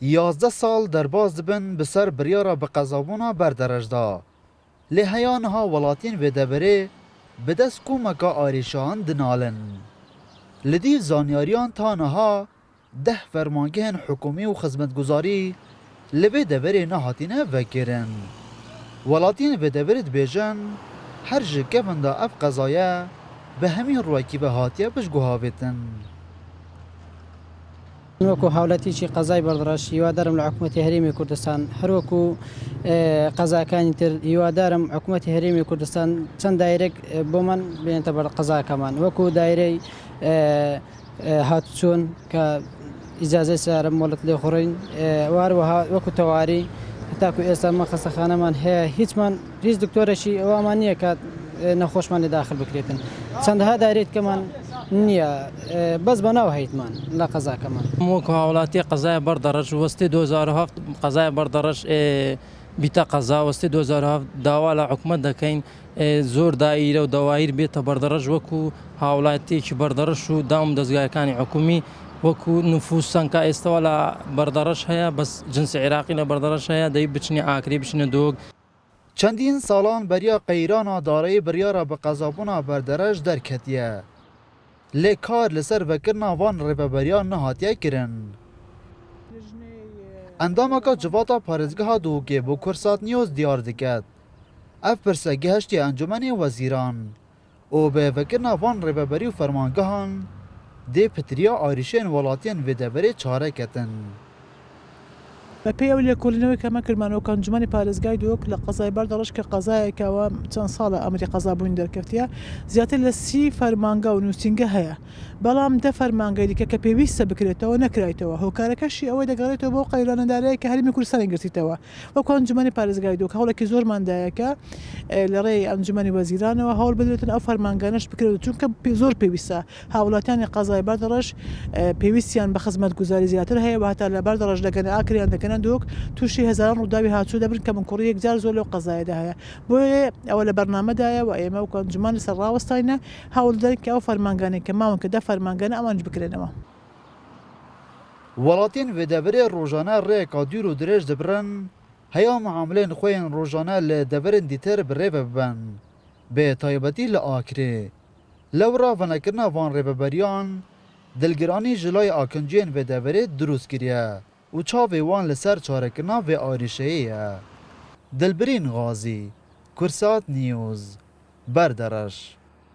11 سال درباز دبن بسر بریارا به قزابونا بردرج دا. لی هیانها ولاتین و دبره به دست کومکا آریشان دنالن. لدیو زانیاریان تانها 10 فرمانگهن حکومی و خدمتگزاری لبه دبره نهاتینه وکرن. ولاتین و دبره دبیجن هر جکفن دا اف قضایه به همین روکی به هاتیه بشگوهاویتن. وەکو هاوڵەتیی قەزای بەردەڕەش هیوادارم لە حکوومەتی هەرێمی کوردستان هەروەکو قەزاکانی تر هیوادارم حکوومەتی هەرێمی کوردستان چەند دایرێک بۆمان بێنێتە بەر قەزاکەمان وەکو دایرەی هاتوچۆن کە ئیجازەی سیارە مۆڵەت لێ خوڕین واروەها وەکو تەواری تاکو ئێستا مە خەستەخانەمان هەیە هیچمان هیچ دکتۆرەشی ئەومان نییە کە نەخۆشمان لێ داخل بکرێتن چەندەها دایرێت کەمان نییە بەس بەناو هەیتمان لە قەزاکەمان وەکو هاوڵاتی قەزای بەردەڕەش وەستی 2007 قەزای بەردەڕەش بیتە قەزا وەستی 2007 داوا لە حکوومەت دەکەین زۆر دایرە و دەوایر بێتە بەردەڕەش وەکو هاوڵاتیەکی بەردەڕەش و دام دەستگایەکانی حکومی وەکو نفوسەنکە ئێستەوە لە بەردەڕەش هەیە بەس جنسی عێراقی لە بەردەڕەش هەیە دەی بچنی ئاکری بچنە دۆگ. چەندین ساڵان بەریا قەیرانە دارایی بریارە بە قەزابوونا بەردەرەش دەرکەتیە. لێ کار لەسەر vekirina van rêveberiyan nehatiye kirin. Endameka civata parêzgeha Duhokê bi Kursat News diyar diket. Ev pirse gihiştî Encûmenê Wezîran û bi vekirina van rêveberî û fermangehan dê pitiriya êrişên welatiyên vê deverê çare ketin. بە پێی ئەو لێکۆڵینەوەی کەمە کردمانەوە ئەنجومەنی پارێزگای دۆک لە قەزای بەردەڕەش کە قەزایەکەوە چەند ساڵە ئەمری قەزابوونی دەرکەوتیە زیاتر لە 30 فەرمانگە و نووسینگە هەیە بەڵام دە فەرمانگەی دیکە کە پێویستە بکرێتەوە نەکرایتەوە هۆکارەکەشی ئەوەی دەگەڕێتەوە بۆ قەیرانەدارەیە کە هەرمی کوردستانی گرتیتەوە وەکو ئەنجومەنی پارێزگای دۆک هەوڵێکی زۆرماندایەکە لە ڕێی ئەنجومەنی وەزیرانەوە هەوڵ بدرێتن ئەو فەرمانگانەش بکرێت چونکە زۆر پێویستە هاوڵاتیانی قەزای بەردەڕەش پێویستیان بە خزمەتگوزاری زیاتر هەیە هەتا لە بەردەڕەش دەکەن ئاکریان دەکەنە دۆک تووشی هەزاران ڕووداوی هاتوو دەبن کە من کوڕی یەکجار زۆر لەو قەزایەدا هەیە بۆیە ئەوە لە بەرنامەدایە و ئێمە و ئەنجومانی سەرڕاوەستاینە هەوڵ دەدەین کە ئەو فەرمانگانەی کە ماون کە دە فەرمانگانە ئەوانش بکرێنەوە. Welatiyên vê deverê rojane rêyeka dûr û dirêj dibirin heya miamelên xwe yên rojane li deverên dîtir bi rê bibin bê taybetî li Akirê. Lewra venekirina van rêveberiyan dilgiranî ji layê akinciyên vê deverê drûst kiriye û çavê wan li ser çarekirina vê êrişeyê ye. Dilbirîn Gazî, Kursat News, Berdereş.